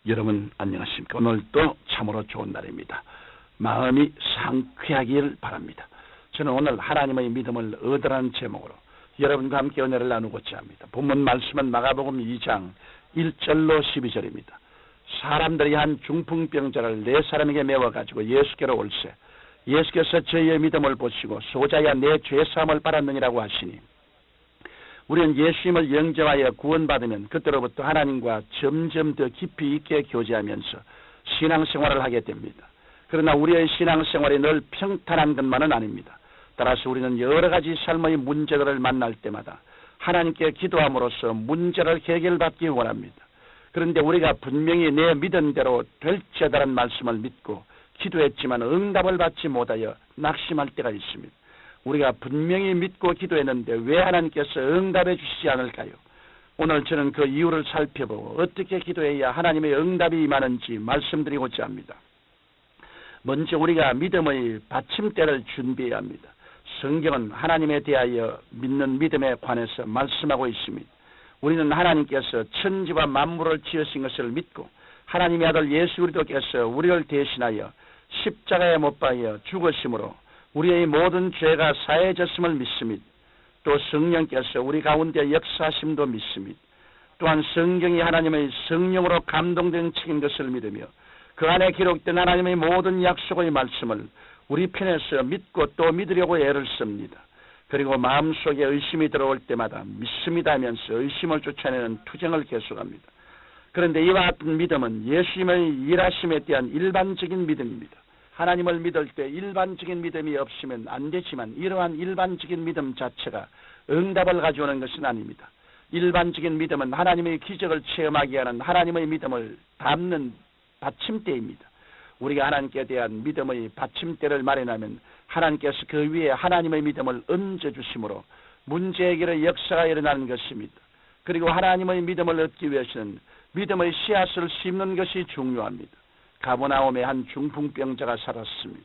여러분 안녕하십니까? 오늘도 참으로 좋은 날입니다. 마음이 상쾌하기를 바랍니다. 저는 오늘 하나님의 믿음을 얻으라는 제목으로 여러분과 함께 은혜를 나누고자 합니다. 본문 말씀은 마가복음 2장 1절로 12절입니다. 사람들이 한 중풍병자를 4사람에게 메워가지고 예수께로 올세 예수께서 저희의 믿음을 보시고 소자야 내 죄사함을 받았느니라고 하시니 우리는 예수님을 영접하여 구원받으면 그때로부터 하나님과 점점 더 깊이 있게 교제하면서 신앙생활을 하게 됩니다. 그러나 우리의 신앙생활이 늘 평탄한 것만은 아닙니다. 따라서 우리는 여러 가지 삶의 문제들을 만날 때마다 하나님께 기도함으로써 문제를 해결받기 원합니다. 그런데 우리가 분명히 내 믿은 대로 될지어다라는 말씀을 믿고 기도했지만 응답을 받지 못하여 낙심할 때가 있습니다. 우리가 분명히 믿고 기도했는데 왜 하나님께서 응답해 주시지 않을까요? 오늘 저는 그 이유를 살펴보고 어떻게 기도해야 하나님의 응답이 임하는지 말씀드리고자 합니다. 먼저 우리가 믿음의 받침대를 준비해야 합니다. 성경은 하나님에 대하여 믿는 믿음에 관해서 말씀하고 있습니다. 우리는 하나님께서 천지와 만물을 지으신 것을 믿고 하나님의 아들 예수 그리스도께서 우리를 대신하여 십자가에 못 박혀 죽으심으로 우리의 모든 죄가 사해졌음을 믿습니다. 또 성령께서 우리 가운데 역사하심도 믿습니다. 또한 성경이 하나님의 성령으로 감동된 책인 것을 믿으며 그 안에 기록된 하나님의 모든 약속의 말씀을 우리 편에서 믿고 또 믿으려고 애를 씁니다. 그리고 마음속에 의심이 들어올 때마다 믿습니다 하면서 의심을 쫓아내는 투쟁을 계속합니다. 그런데 이와 같은 믿음은 예수님의 일하심에 대한 일반적인 믿음입니다. 하나님을 믿을 때 일반적인 믿음이 없으면 안 되지만 이러한 일반적인 믿음 자체가 응답을 가져오는 것은 아닙니다. 일반적인 믿음은 하나님의 기적을 체험하게 하는 하나님의 믿음을 담는 받침대입니다. 우리가 하나님께 대한 믿음의 받침대를 마련하면 하나님께서 그 위에 하나님의 믿음을 얹어주심으로 문제 해결의 역사가 일어나는 것입니다. 그리고 하나님의 믿음을 얻기 위해서는 믿음의 씨앗을 심는 것이 중요합니다. 가버나움에 한 중풍병자가 살았습니다.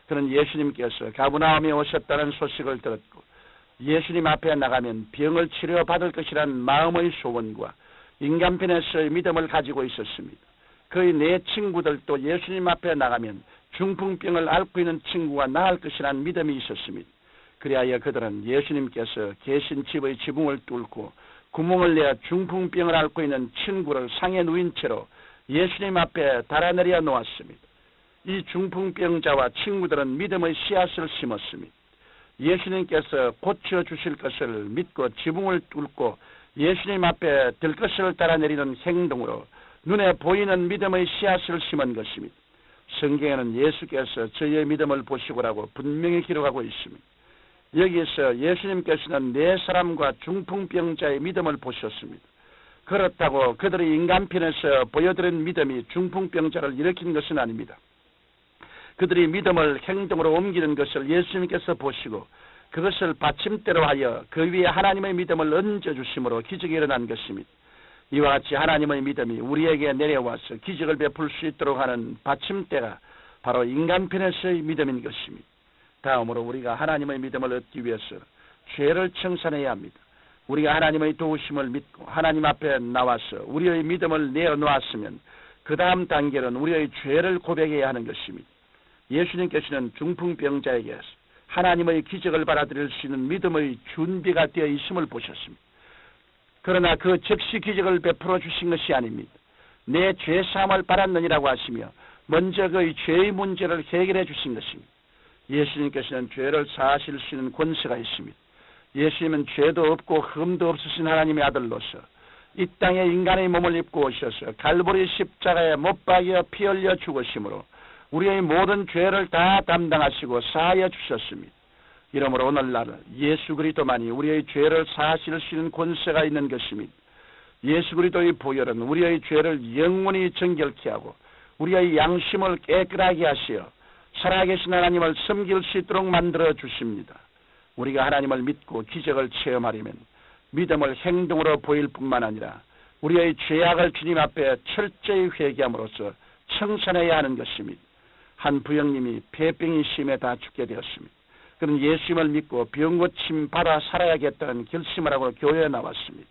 그는 예수님께서 가버나움에 오셨다는 소식을 들었고 예수님 앞에 나가면 병을 치료받을 것이라는 마음의 소원과 인간편에서의 믿음을 가지고 있었습니다. 그의 4 친구들도 예수님 앞에 나가면 중풍병을 앓고 있는 친구가 나을 것이라는 믿음이 있었습니다. 그리하여 그들은 예수님께서 계신 집의 지붕을 뚫고 구멍을 내어 중풍병을 앓고 있는 친구를 상에 누인 채로 예수님 앞에 달아내려 놓았습니다. 이 중풍병자와 친구들은 믿음의 씨앗을 심었습니다. 예수님께서 고쳐주실 것을 믿고 지붕을 뚫고 예수님 앞에 들 것을 달아내리는 행동으로 눈에 보이는 믿음의 씨앗을 심은 것입니다. 성경에는 예수께서 저희의 믿음을 보시고라고 분명히 기록하고 있습니다. 여기에서 예수님께서는 4사람과 중풍병자의 믿음을 보셨습니다. 그렇다고 그들의 인간편에서 보여드린 믿음이 중풍병자를 일으킨 것은 아닙니다. 그들이 믿음을 행동으로 옮기는 것을 예수님께서 보시고 그것을 받침대로 하여 그 위에 하나님의 믿음을 얹어주심으로 기적이 일어난 것입니다. 이와 같이 하나님의 믿음이 우리에게 내려와서 기적을 베풀 수 있도록 하는 받침대가 바로 인간편에서의 믿음인 것입니다. 다음으로 우리가 하나님의 믿음을 얻기 위해서 죄를 청산해야 합니다. 우리가 하나님의 도우심을 믿고 하나님 앞에 나와서 우리의 믿음을 내어놓았으면 그 다음 단계는 우리의 죄를 고백해야 하는 것입니다. 예수님께서는 중풍병자에게 하나님의 기적을 받아들일 수 있는 믿음의 준비가 되어 있음을 보셨습니다. 그러나 그 즉시 기적을 베풀어 주신 것이 아닙니다. 내 죄사함을 받았느니라고 하시며 먼저 그의 죄의 문제를 해결해 주신 것입니다. 예수님께서는 죄를 사하실 수 있는 권세가 있습니다. 예수님은 죄도 없고 흠도 없으신 하나님의 아들로서 이 땅에 인간의 몸을 입고 오셔서 갈보리 십자가에 못 박여 피 흘려 죽으심으로 우리의 모든 죄를 다 담당하시고 사하여 주셨습니다. 이러므로 오늘날 예수 그리스도만이 우리의 죄를 사하실 수 있는 권세가 있는 것입니다. 예수 그리스도의 보혈은 우리의 죄를 영원히 정결케 하고 우리의 양심을 깨끗하게 하시어 살아계신 하나님을 섬길 수 있도록 만들어 주십니다. 우리가 하나님을 믿고 기적을 체험하려면 믿음을 행동으로 보일 뿐만 아니라 우리의 죄악을 주님 앞에 철저히 회개함으로써 청산해야 하는 것입니다. 한 부형님이 폐병이 심해 다 죽게 되었습니다. 그는 예수님을 믿고 병고침 받아 살아야겠다는 결심을 하고 교회에 나왔습니다.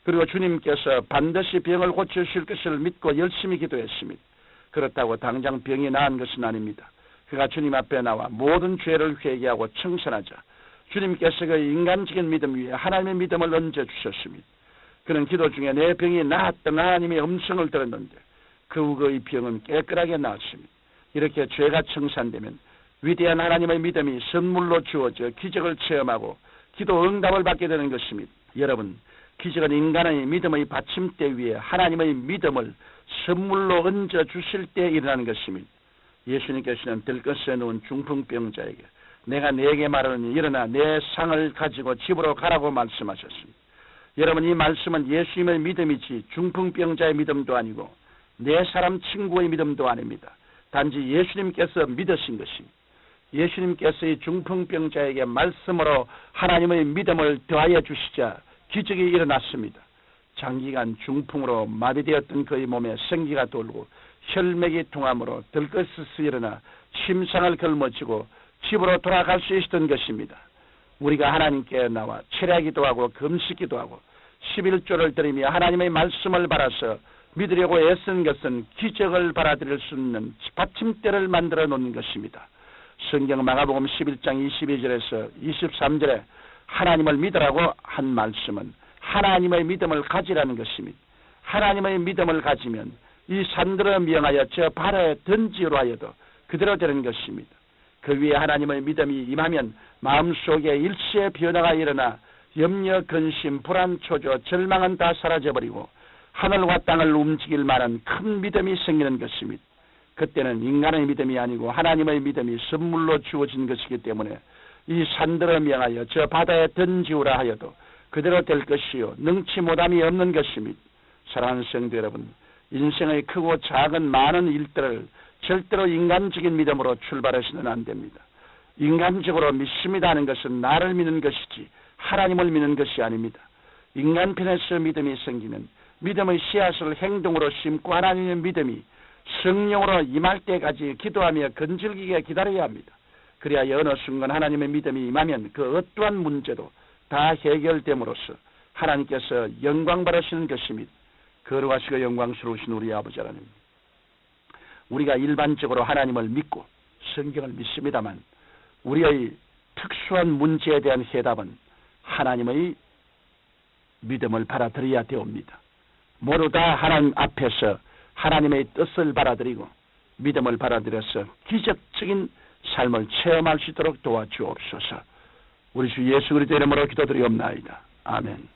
그리고 주님께서 반드시 병을 고쳐주실 것을 믿고 열심히 기도했습니다. 그렇다고 당장 병이 나은 것은 아닙니다. 그가 주님 앞에 나와 모든 죄를 회개하고 청산하자 주님께서 그 인간적인 믿음 위에 하나님의 믿음을 얹어주셨습니다. 그는 기도 중에 내 병이 나았던 하나님의 음성을 들었는데 그 후 그의 병은 깨끗하게 나았습니다. 이렇게 죄가 청산되면 위대한 하나님의 믿음이 선물로 주어져 기적을 체험하고 기도 응답을 받게 되는 것입니다. 여러분, 기적은 인간의 믿음의 받침대 위에 하나님의 믿음을 선물로 얹어 주실 때 일어나는 것입니다. 예수님께서는 들것에 누운 중풍병자에게 내가 네게 말하노니 일어나 내 상을 가지고 집으로 가라고 말씀하셨습니다. 여러분, 이 말씀은 예수님의 믿음이지 중풍병자의 믿음도 아니고 네 사람 친구의 믿음도 아닙니다. 단지 예수님께서 믿으신 것입니다. 예수님께서 이 중풍병자에게 말씀으로 하나님의 믿음을 더하여 주시자 기적이 일어났습니다. 장기간 중풍으로 마비되었던 그의 몸에 생기가 돌고 혈맥이 통함으로 들것에서 일어나 심상을 걸머쥐고 집으로 돌아갈 수 있었던 것입니다. 우리가 하나님께 나와 철야기도 하고 금식기도 하고 11조를 드리며 하나님의 말씀을 바라서 믿으려고 애쓴 것은 기적을 받아들일 수 있는 받침대를 만들어 놓는 것입니다. 성경 마가복음 11장 22절에서 23절에 하나님을 믿으라고 한 말씀은 하나님의 믿음을 가지라는 것입니다. 하나님의 믿음을 가지면 이 산들을 명하여 저 바다에 던지로 하여도 그대로 되는 것입니다. 그 위에 하나님의 믿음이 임하면 마음속에 일시의 변화가 일어나 염려, 근심, 불안, 초조, 절망은 다 사라져버리고 하늘과 땅을 움직일 만한 큰 믿음이 생기는 것입니다. 그때는 인간의 믿음이 아니고 하나님의 믿음이 선물로 주어진 것이기 때문에 이 산들을 명하여 저 바다에 던지우라 하여도 그대로 될 것이요 능치 못함이 없는 것입니다. 사랑하는 성도 여러분, 인생의 크고 작은 많은 일들을 절대로 인간적인 믿음으로 출발해서는 안 됩니다. 인간적으로 믿습니다 하는 것은 나를 믿는 것이지 하나님을 믿는 것이 아닙니다. 인간 편에서 믿음이 생기면 믿음의 씨앗을 행동으로 심고 하나님의 믿음이 성령으로 임할 때까지 기도하며 건질기게 기다려야 합니다. 그래야 어느 순간 하나님의 믿음이 임하면 그 어떠한 문제도 다 해결됨으로써 하나님께서 영광 받으시는 것입니다. 거룩하시고 영광스러우신 우리 아버지 하나님, 우리가 일반적으로 하나님을 믿고 성경을 믿습니다만 우리의 특수한 문제에 대한 해답은 하나님의 믿음을 받아들여야 되옵니다. 모두 다 하나님 앞에서 하나님의 뜻을 받아들이고 믿음을 받아들여서 기적적인 삶을 체험할 수 있도록 도와주옵소서. 우리 주 예수 그리스도 이름으로 기도드리옵나이다. 아멘.